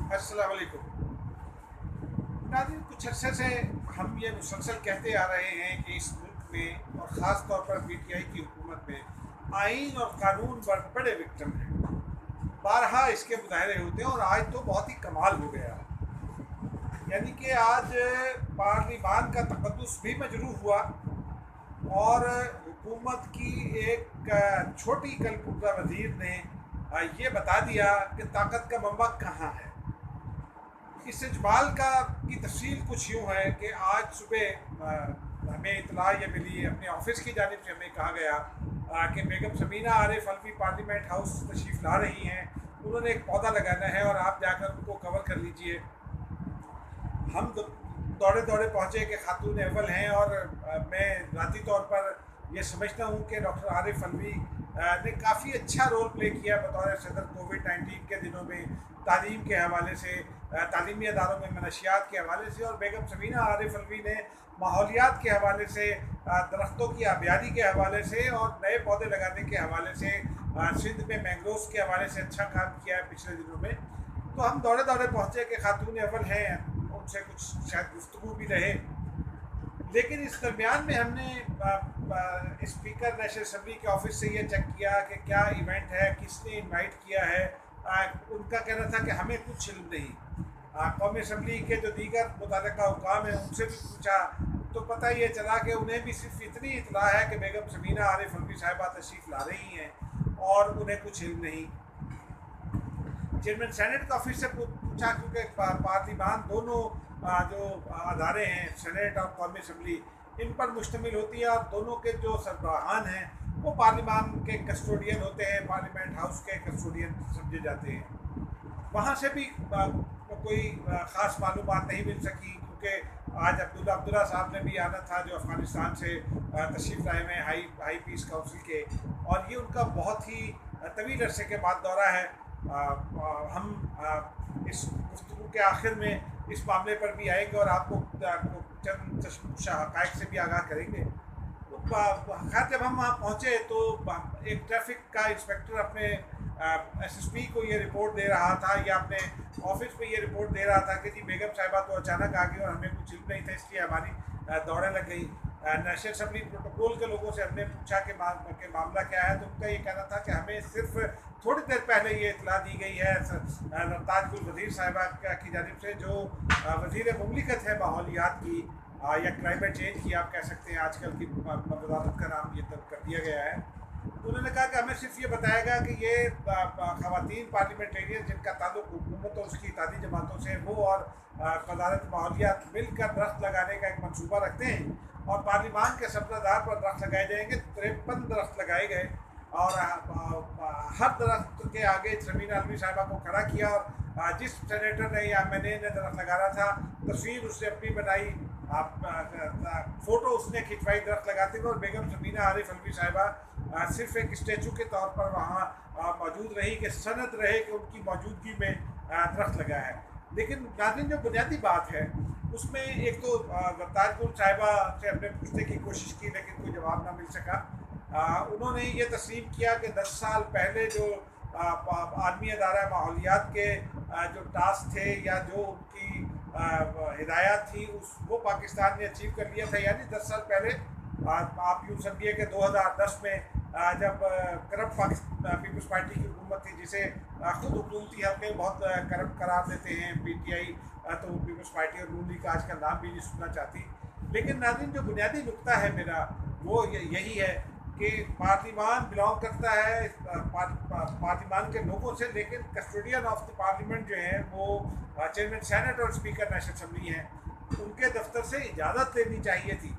अस्सलाम वालेकुम नाज़रीन। कुछ अरसे से हम ये मुसलसल कहते आ रहे हैं कि इस मुल्क में और ख़ास तौर पर पीटीआई की हुकूमत में आइन और कानून बड़े विक्टिम हैं। बारहा इसके मुजाहरे होते हैं और आज तो बहुत ही कमाल हो गया है। यानी कि आज पार्लिमान का तक़द्दुस भी मजरूह हुआ और हुकूमत की एक छोटी कलपुर्जा वज़ीर ने ये बता दिया कि ताकत का मंबा कहाँ है। इस इजमाल की तफसील कुछ यूँ है कि आज सुबह हमें इतला ये मिली, अपने ऑफिस की जानिब से हमें कहा गया कि बेगम समीना आरिफ अलवी पार्लियामेंट हाउस तशरीफ़ ला रही हैं। उन्होंने एक पौधा लगाना है और आप जाकर उनको कवर कर लीजिए। हम दौड़े दौड़े पहुँचे कि खातून अव्वल हैं और मैं ज़ाती तौर पर ये समझता हूँ कि डॉक्टर आरिफ अलवी ने काफ़ी अच्छा रोल प्ले किया बतौर सदर कोविड-19 के दिनों में, तालीम के हवाले से, तालीमी अदारों में मनशियात के हवाले से, और बेगम समीना आरिफ अलवी ने माहौलियात के हवाले से, दरख्तों की आबियादी के हवाले से और नए पौधे लगाने के हवाले से, सिंध में मैंग्रोव्स के हवाले से अच्छा काम किया है पिछले दिनों में। तो हम दौड़े दौड़े पहुँचे कि खातून अव्वल हैं, उनसे कुछ शायद गुफ्तगू भी रहे। लेकिन इस दरमियान में हमने स्पीकर नेशनल असम्बली के ऑफिस से ये चेक किया कि क्या इवेंट है, किसने इनवाइट किया है। उनका कहना था कि हमें कुछ इल्म नहीं। कौमी असम्बली के जो दीगर मुतल्लिका हुकाम हैं उनसे भी पूछा तो पता ये चला कि उन्हें भी सिर्फ इतनी इतला है कि बेगम समीना आरिफ अलवी साहिबा तशरीफ़ ला रही हैं और उन्हें कुछ इल्म नहीं। चेयरमैन सेनेट के ऑफिस से पूछा, क्योंकि पार्लिमान दोनों जो अदारे हैं, सेनेट और कौमी असम्बली, इन पर मुश्तमिल होती है और दोनों के जो सरबराहान हैं वो पार्लिमान के कस्टोडियन होते हैं, पार्लियामेंट हाउस के कस्टोडियन समझे जाते हैं। वहाँ से भी कोई ख़ास मालूमात नहीं मिल सकी, क्योंकि आज अब्दुल्ला साहब ने भी आना था जो अफ़गानिस्तान से तशरीफ़ लाए हुए हाई पीस काउंसिल के, और ये उनका बहुत ही तवील अरसे के बाद दौरा है। हम इस गुफ्तगू के आखिर में इस मामले पर भी आएंगे और आपको चंद हक़ाइक़ से भी आगाह करेंगे। तो खैर जब हम वहाँ पहुँचे तो एक ट्रैफिक का इंस्पेक्टर अपने एसएसपी को ये रिपोर्ट दे रहा था, या अपने ऑफिस में ये रिपोर्ट दे रहा था कि जी बेगम साहिबा तो अचानक आ गई और हमें कुछ इल्म नहीं था, इसलिए हमारी दौड़ें लग गई। नेशनल असम्बली प्रोटोकॉल के लोगों से हमने पूछा कि मामला क्या है, तो उनका ये कहना था कि हमें सिर्फ थोड़ी देर पहले ये इतला दी गई है ताज गुल वज़ीर साहिबा की जानिब से, जो वज़ीर मुमलिकत है माहौलियात की या क्लाइमेट चेंज की आप कह सकते हैं, आजकल की वज़ारत का नाम ये तब कर दिया गया है। तो उन्होंने कहा कि हमें सिर्फ ये बताया गया कि ये ख़वातीन पार्लियामेंटेरियन जिनका ताल्लुक हुकूमत और उसकी इत्तेहादी जमातों से, वो और वज़ारत माहौलियात मिलकर दरख्त लगाने का एक मनसूबा रखते हैं और पार्लिमान के सब्ज़ादार पर दरख्त लगाए जाएंगे। 53 दरख्त लगाए गए और हर दरख्त के आगे समीना अलवी साहिबा को खड़ा किया, और जिस सेनेटर ने या मैंने दरख्त लगाना था तस्वीर उसने अपनी बनाई, फ़ोटो उसने खिंचवाई दरख्त लगाते हुए, और बेगम समीना आरिफ अलवी साहिबा सिर्फ एक स्टैचू के तौर पर वहाँ मौजूद रही कि सनद रहे कि उनकी मौजूदगी में दरख्त लगा है। लेकिन नाज़रीन जो बुनियादी बात है उसमें एक तो ताजगुल साहिबा से हमने पूछने की कोशिश की लेकिन कोई जवाब ना मिल सका। उन्होंने ये तस्लीम किया कि 10 साल पहले जो आलमी अदारा माहौलियात के जो टास्क थे या जो उनकी हिदायत थी वो पाकिस्तान ने अचीव कर लिया था। यानी 10 साल पहले आप यूँ समझिए कि 2010 में जब करप्ट पीपल्स पार्टी की हुकूमत थी, जिसे खुद हुकूमती हल्के बहुत करप्ट करार देते हैं पीटीआई, तो पीपल्स पार्टी और नून लीग का आजकल नाम भी नहीं सुनना चाहती। लेकिन नाज़रीन जो बुनियादी नुक्ता है मेरा वो यही है कि पार्लिमान बिलोंग करता है पार्लिमान के लोगों से, लेकिन कस्टोडियन ऑफ द पार्लियामेंट जो है वो चेयरमैन सेनेट और स्पीकर नेशनल असम्बली हैं। उनके दफ्तर से इजाज़त लेनी चाहिए थी।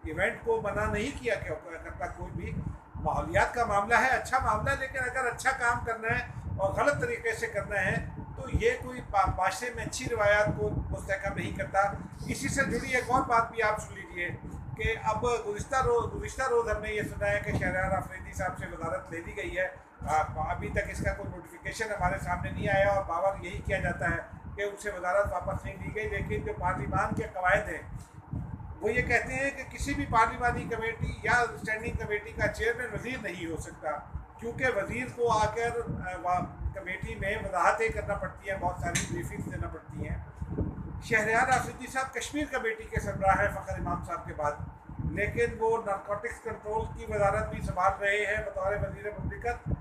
इवेंट को मना नहीं किया करता कोई भी। माहौलियात का मामला है, अच्छा मामला है, लेकिन अगर अच्छा काम करना है और गलत तरीके से करना है तो ये कोई माशरे में अच्छी रवायात को मुस्तहकम नहीं करता। इसी से जुड़ी एक और बात भी आप सुन लीजिए कि अब गुज़िश्ता रोज़ हमने ये सुना है कि शहरयार आफरीदी साहब से वजारत ले ली गई है। अभी तक इसका कोई नोटिफिकेशन हमारे सामने नहीं आया और बावर यही किया जाता है कि उनसे वजारत वापस नहीं ली गई। लेकिन जो पार्लिमान के कवायद हैं वो ये कहते हैं कि किसी भी पार्लिमानी कमेटी या स्टैंडिंग कमेटी का चेयरमैन वज़ीर नहीं हो सकता, क्योंकि वज़ीर को आकर कमेटी में वजाहतें करना पड़ती हैं, बहुत सारी ब्रीफिंग्स देना पड़ती हैं। शहरयार आफरीदी साहब कश्मीर कमेटी के सरबराह हैं फ़खर इमाम साहब के बाद, लेकिन वो नारकोटिक्स कंट्रोल की वजारत भी संभाल रहे हैं बतौर वज़ीर मुमलिकत,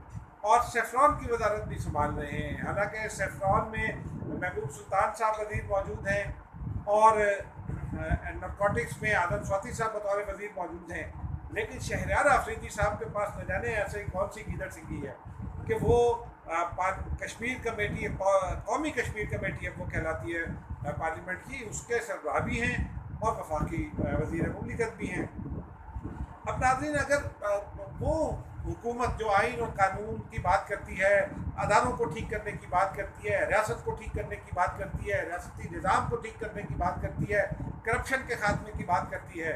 और सेफ्रॉन की वजारत भी संभाल रहे हैं। हालांकि सेफ्रॉन में महबूब सुल्तान साहब वज़ीर मौजूद हैं और नारकोटिक्स में आदम स्वाति साहब बतौर वज़ीर मौजूद हैं, लेकिन शहरयार आफरीदी साहब के पास न जाने ऐसे कौन सी गीदड़ सिंगी है कि वो कश्मीर कमेटी, कौमी कश्मीर कमेटी अब वो कहलाती है पार्लियामेंट की, उसके सरबराह भी हैं और वफाकी वज़ीर मुमलिकत भी हैं। अब नाज़रीन, अगर वो हुकूमत जो आइन और कानून की बात करती है, अदारों को ठीक करने की बात करती है, रियासत को ठीक करने की बात करती है, रियासती निज़ाम को ठीक करने की बात करती है, करप्शन के खात्मे की बात करती है,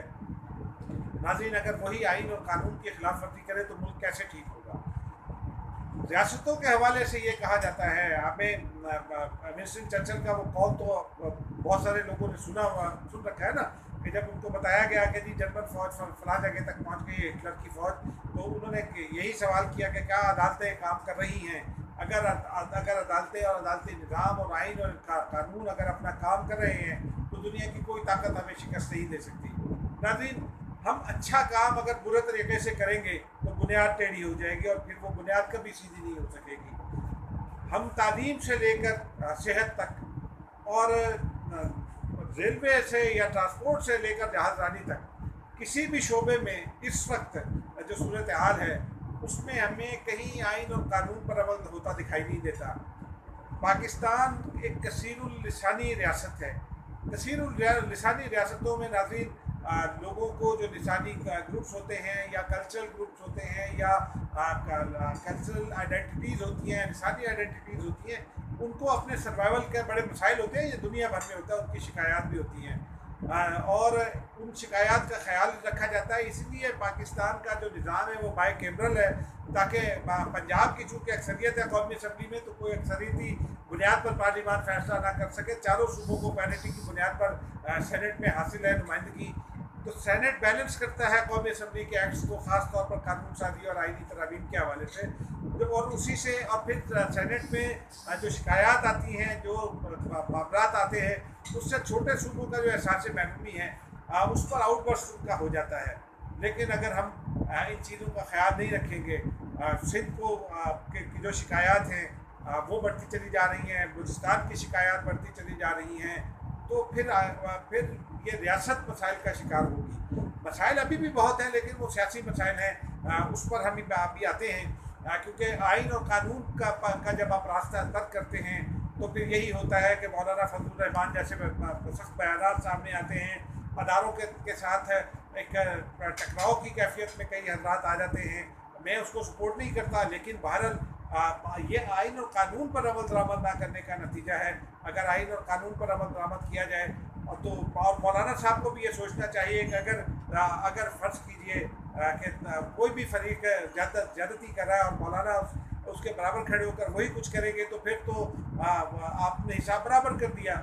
नाज़रीन अगर वही आइन और कानून की खिलाफ वर्जी करे तो मुल्क कैसे ठीक होगा? रियासतों के हवाले से ये कहा जाता है, हमें विंस्टन चर्चिल का वो कॉल तो बहुत सारे लोगों ने सुन रखा है ना, कि जब उनको बताया गया कि जी जर्मन फ़ौज फलां जगह तक पहुंच गई है, हिटलर की फ़ौज, तो उन्होंने यही सवाल किया कि क्या अदालतें काम कर रही हैं? अगर अदालतें और अदालती निज़ाम और आइन और कानून अगर अपना काम कर रहे हैं तो दुनिया की कोई ताकत हमें शिकस्त नहीं दे सकती। नाज़रीन, हम अच्छा काम अगर बुरे तरीके से करेंगे तो बुनियाद टेढ़ी हो जाएगी और फिर वो बुनियाद कभी सीधी नहीं हो सकेगी। हम तालीम से लेकर सेहत तक और रेलवे से या ट्रांसपोर्ट से लेकर जहाज़रानी तक किसी भी शोबे में इस वक्त जो सूरत हाल है उसमें हमें कहीं आइन और कानून पर अमल होता दिखाई नहीं देता। पाकिस्तान एक कसीरुल लिसानी रियासत है। कसीरुल लिसानी रियासतों में नाज़रीन लोगों को जो लिसानी ग्रुप्स होते हैं या कल्चरल ग्रुप्स होते हैं या कल्चरल आइडेंटिटीज़ होती हैं, लिसानी आइडेंटिटीज़ होती हैं, उनको अपने सर्वाइवल के बड़े मसाइल होते हैं, ये दुनिया भर में होता है, उनकी शिकायत भी होती हैं और उन शिकायत का ख्याल रखा जाता है। इसलिए पाकिस्तान का जो निज़ाम है वो बाई कैमरल है, ताकि पंजाब की चूँकि अक्सरियत है कौमी असम्बली में, तो कोई अक्सरियती बुनियाद पर पार्लियामान फैसला ना कर सके। चारों सूबों को पैरिटी की बुनियाद पर सेनेट में हासिल है नुमाइंदगी, तो सेनेट बैलेंस करता है कौमी असम्बली के एक्ट्स को, ख़ास तौर पर कानून साजी और आइनी तरामीम के हवाले से, और उसी से और फिर सेनेट में जो शिकायत आती हैं, जो मामलात आते हैं, उससे छोटे सूबों का जो एहसास महरूमी है उस पर आउटबर्स्ट उनका हो जाता है। लेकिन अगर हम इन चीज़ों का ख्याल नहीं रखेंगे, सिंध को की जो शिकायत हैं वो बढ़ती चली जा रही हैं, बलूचिस्तान की शिकायत बढ़ती चली जा रही हैं, तो फिर ये रियासत मसाइल का शिकार होगी। मसाइल अभी भी बहुत हैं, लेकिन वो सियासी मसाइल हैं, उस पर हम अभी आते हैं, क्योंकि आइन और कानून का जब आप रास्ता तर्क करते हैं तो फिर यही होता है कि मौलाना फजलुर रहमान जैसे सख्त बयानात सामने आते हैं, अदारों के साथ एक टकराव की कैफियत में कई हजरात आ जाते हैं। मैं उसको सपोर्ट नहीं करता, लेकिन बहरहाल ये आइन और कानून पर अमल दरामद ना करने का नतीजा है। अगर आइन और कानून पर अमल दरामद किया जाए तो, और मौलाना साहब को भी ये सोचना चाहिए कि अगर फ़र्ज़ कीजिए कि कोई भी फरीक ज़्यादती कर रहा है और मौलाना उसके बराबर खड़े होकर वही कुछ करेंगे, तो फिर तो आपने हिसाब बराबर कर दिया।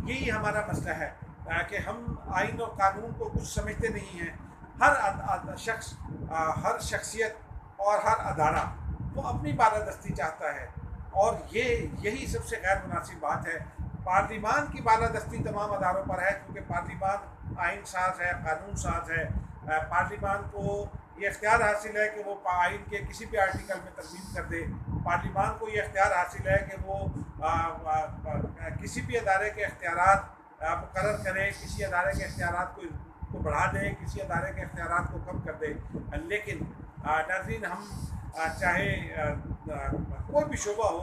यही हमारा मसला है कि हम आइन और कानून को कुछ समझते नहीं हैं। हर शख्स, हर शख्सियत और हर अदारा वो अपनी बालादस्ती चाहता है, और यही सबसे गैर मुनासिब बात है। पार्लिमान की बालादस्ती तमाम अदारों पर है, क्योंकि पार्लिमान आइन साज है, कानून साज है। पार्लिमान को ये इख्तियार हासिल है कि वो आइन के किसी भी आर्टिकल में तरमीम कर दे। पार्लिमान को ये इख्तियार हासिल है कि वो किसी भी अदारे के इख्तियारात मुकर्रर करे, किसी अदारे के इख्तियारात को बढ़ा दे, किसी अदारे के इख्तियारात को कम कर दे। लेकिन नाज़रीन, हम चाहे कोई भी शोबा हो,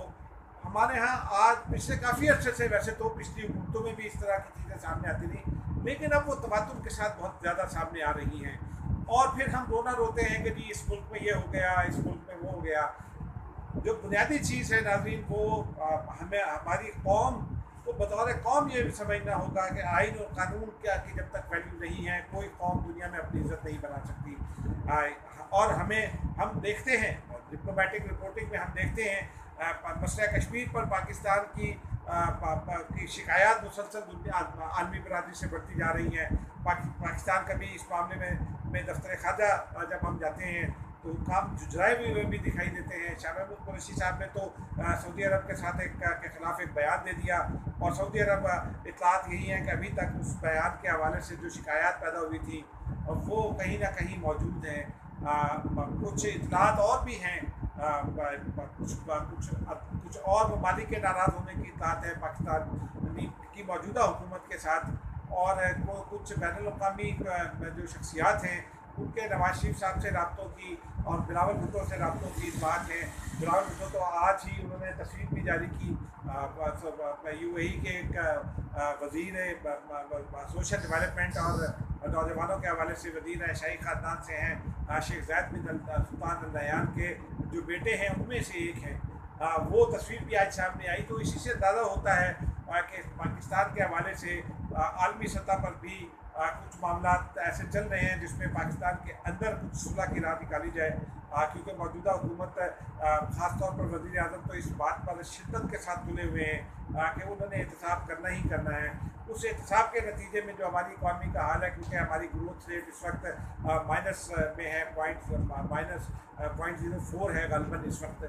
हमारे यहाँ आज पिछले काफ़ी अर्से से, वैसे तो पिछली हुकूमतों में भी इस तरह की चीज़ें सामने आती नहीं, लेकिन अब वो तबादुल के साथ बहुत ज़्यादा सामने आ रही हैं, और फिर हम रोना रोते हैं कि जी इस मुल्क में ये हो गया, इस मुल्क में वो हो गया। जो बुनियादी चीज़ है नाज़रीन, वो हमारी कौम को बतौर कौम ये समझना होगा कि आइन और कानून की जब तक वैल्यू नहीं है, कोई कौम दुनिया में अपनी इज़्ज़त नहीं बना सकती। और हम देखते हैं, डिप्लोमेटिक रिपोर्टिंग में हम देखते हैं, मसला कश्मीर पर पाकिस्तान की शिकायत मुसलसल आलमी बरादरी से बढ़ती जा रही हैं। पाकिस्तान कभी इस मामले में दफ्तर ख़ारजा जब हम जाते हैं تو کام جھجھرائے ہوئے بھی دکھائی دیتے ہیں۔ شاہ محمود قریشی صاحب نے تو سعودی عرب کے ساتھ کے خلاف ایک بیان دے دیا، اور سعودی عرب اطلاعات یہی ہیں کہ ابھی تک اس بیان کے حوالے سے جو شکایات پیدا ہوئی تھی وہ کہیں نہ کہیں موجود ہیں۔ کچھ اطلاعات اور بھی ہیں، کچھ اور ممالک کے ناراض ہونے کی اطلاعات ہے پاکستان کی موجودہ حکومت کے ساتھ، اور کچھ بین الاقوامی جو شخصیات ہیں ان کے نواز شریف صاحب سے رابطوں کی اور بلاول بھٹو سے رابطوں کی اطلاعات ہیں۔ بلاول بھٹو تو آج ہی انہوں نے تصویر بھی جاری کی، یو اے ای کے ایک وزیر سوشل ڈیولپمنٹ اور نوجوانوں کے حوالے سے وزیر شاہی خاندان سے ہیں، شیخ زید بن سلطان ال نہیان کے جو بیٹے ہیں ان میں سے ایک ہیں، وہ تصویر بھی آج سامنے آئی۔ تو اسی سے اندازہ ہوتا ہے کہ پاکستان کے حوالے سے عالمی سطح پر بھی کچھ معاملات ایسے چل رہے ہیں جس میں پاکستان کے اندر کچھ صلح کی راہ نکالی جائے، کیونکہ موجودہ حکومت خاص طور پر وزیر اعظم تو اس بات پر شدت کے ساتھ تلے ہوئے ہیں کہ انہوں نے احتساب کرنا ہی کرنا ہے۔ اس احتساب کے نتیجے میں جو ہماری اکانومی کا حال ہے، کیونکہ ہماری گروتھ ریٹ اس وقت مائنس میں ہے، مائنس 0.04 ہے غالباً اس وقت،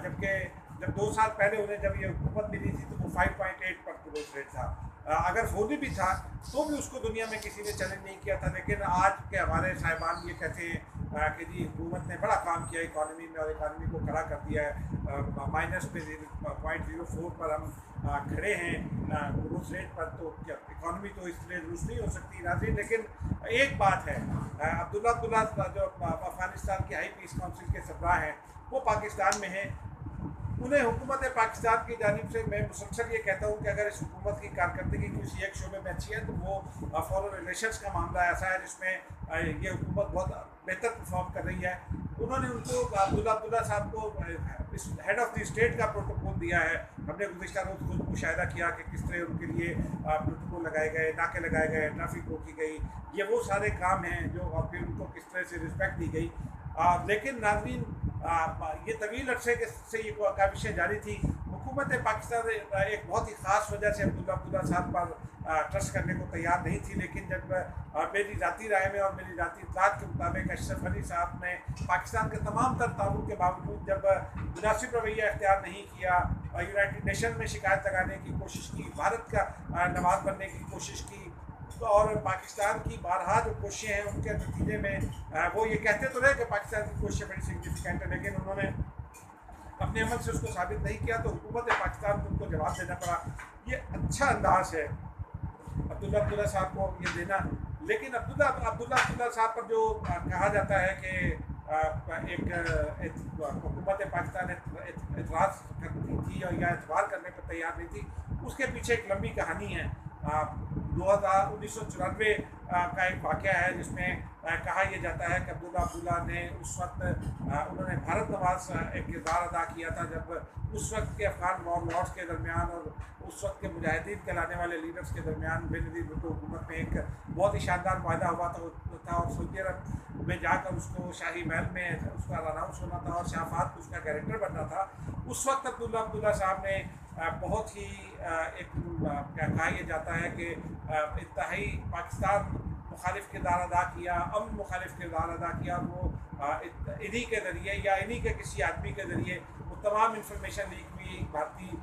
جبکہ جب 2 سال پہلے انہیں جب یہ حکومت ملی تھی تو وہ 5.8 پر گروتھ ریٹ تھا۔ اگر فوری بھی تھا تو بھی اس کو دنیا میں کسی نے چیلنج نہیں کیا تھا، لیکن آج کے ہمارے صاحبان یہ کہتے ہیں کہ جی حکومت نے بڑا کام کیا اکانومی میں اور اکانومی کو کھڑا کر دیا ہے، مائنس پہ 0.04 پر ہم کھڑے ہیں گروتھ ریٹ پر، تو کیا اکانومی تو اس لیے درست نہیں ہو سکتی ناظرین۔ لیکن ایک بات ہے، عبداللہ جو افغانستان کی ہائی پیس کونسل کے سربراہ ہیں وہ پاکستان میں ہیں، انہیں حکومت پاکستان کی جانب سے میں مسلسل یہ کہتا ہوں کہ اگر اس حکومت کی کارکردگی کسی ایک شعبے میں اچھی ہے تو وہ فارن ریلیشنس کا معاملہ ایسا ہے جس میں یہ حکومت بہت بہتر پرفارم کر رہی ہے۔ انہوں نے ان کو عبداللہ صاحب کو اس ہیڈ آف دی اسٹیٹ کا پروٹوکول دیا ہے۔ ہم نے گزشتہ روز خود مشاہدہ کیا کہ کس طرح ان کے لیے پروٹوکول لگائے گئے، ناکے لگائے گئے، ٹریفک روکی گئی، یہ وہ سارے کام ہیں جو اور پھر ان کو کس طرح سے رسپیکٹ دی گئی۔ لیکن ناظرین یہ طویل عرصے سے یہ کاوشیں جاری تھی۔ حکومت پاکستان ایک بہت ہی خاص وجہ سے عبداللہ صاحب پر ٹرسٹ کرنے کو تیار نہیں تھی، لیکن جب میری ذاتی رائے میں اور میری ذاتی اطلاعات کے مطابق اشرف غنی صاحب نے پاکستان کے تمام تر تعاون کے باوجود جب مناسب رویہ اختیار نہیں کیا، یونائٹڈ نیشن میں شکایت لگانے کی کوشش کی، بھارت کا نواز بننے کی کوشش کی، اور پاکستان کی بارہا جو کوششیں ہیں ان کے نتیجے میں وہ یہ کہتے تو رہے کہ پاکستان کی کوششیں بڑی سگنیفیکینٹ ہیں، لیکن انہوں نے اپنے عمل سے اس کو ثابت نہیں کیا، تو حکومت پاکستان کو ان کو جواب دینا پڑا۔ یہ اچھا انداز ہے عبداللہ صاحب کو یہ دینا، لیکن عبداللہ صاحب پر جو کہا جاتا ہے کہ ایک حکومت پاکستان اعتراض کرتی تھی یا اعتبار کرنے پر تیار نہیں تھی، اس کے پیچھے ایک لمبی کہانی ہے۔ 1994 کا ایک واقعہ ہے جس میں کہا یہ جاتا ہے کہ عبداللہ نے اس وقت انہوں نے بھارت نواز ایک کردار ادا کیا تھا، جب اس وقت کے افغان وارلارڈس کے درمیان اور اس وقت کے مجاہدین کہلانے والے لیڈرز کے درمیان بے نظیر بھٹو حکومت میں ایک بہت ہی شاندار معاہدہ ہوا تھا، اور سعودی عرب میں جا کر اس کو شاہی محل میں اس کا اناؤنس ہونا تھا اور شاہ فہد کو اس کا کیریکٹر بننا تھا۔ اس وقت عبداللہ صاحب نے بہت ہی ایک کہا یہ جاتا ہے کہ انتہائی پاکستان مخالف کردار ادا کیا، امن مخالف کردار ادا کیا۔ وہ انہی کے ذریعے یا انہی کے کسی آدمی کے ذریعے وہ تمام انفارمیشن لیک ہوئی بھارتی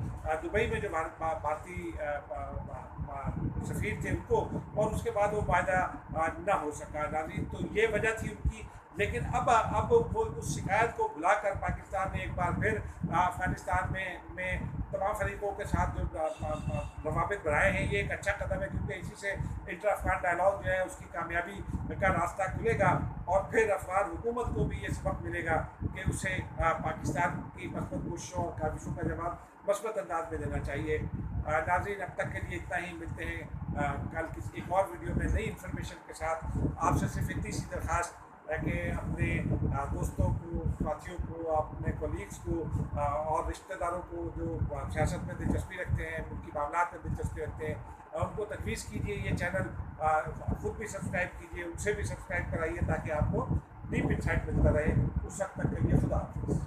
دبئی میں جو بھارتی سفیر تھے ان کو، اور اس کے بعد وہ معاہدہ نہ ہو سکا ناظرین۔ تو یہ وجہ تھی ان کی، لیکن اب وہ اس شکایت کو بلا کر پاکستان نے ایک بار پھر افغانستان میں تمام فریقوں کے ساتھ جو روابط بنائے ہیں، یہ ایک اچھا قدم ہے، کیونکہ اسی سے انٹر افغان ڈائلاگ جو ہے اس کی کامیابی کا راستہ کھلے گا، اور پھر افغان حکومت کو بھی یہ سبق ملے گا کہ اسے پاکستان کی مثبت کوششوں اور کاوشوں کا جواب مثبت انداز میں دینا چاہیے۔ ناظرین اب تک کے لیے اتنا ہی، ملتے ہیں کل کسی ایک اور ویڈیو میں نئی انفارمیشن کے ساتھ۔ آپ سے صرف اتنی سی درخواست ہے کہ اپنے دوستوں کو، ساتھیوں کو، اپنے کولیگس کو اور رشتہ داروں کو جو سیاست میں دلچسپی رکھتے ہیں، ان کی معاملات میں دلچسپی رکھتے ہیں، ان کو تجویز کیجیے یہ چینل، خود بھی سبسکرائب کیجیے، ان سے بھی سبسکرائب کرائیے تاکہ آپ کو ڈیپ انسائٹ ملتا رہے۔ اس وقت تک کے لیے خدا حافظ۔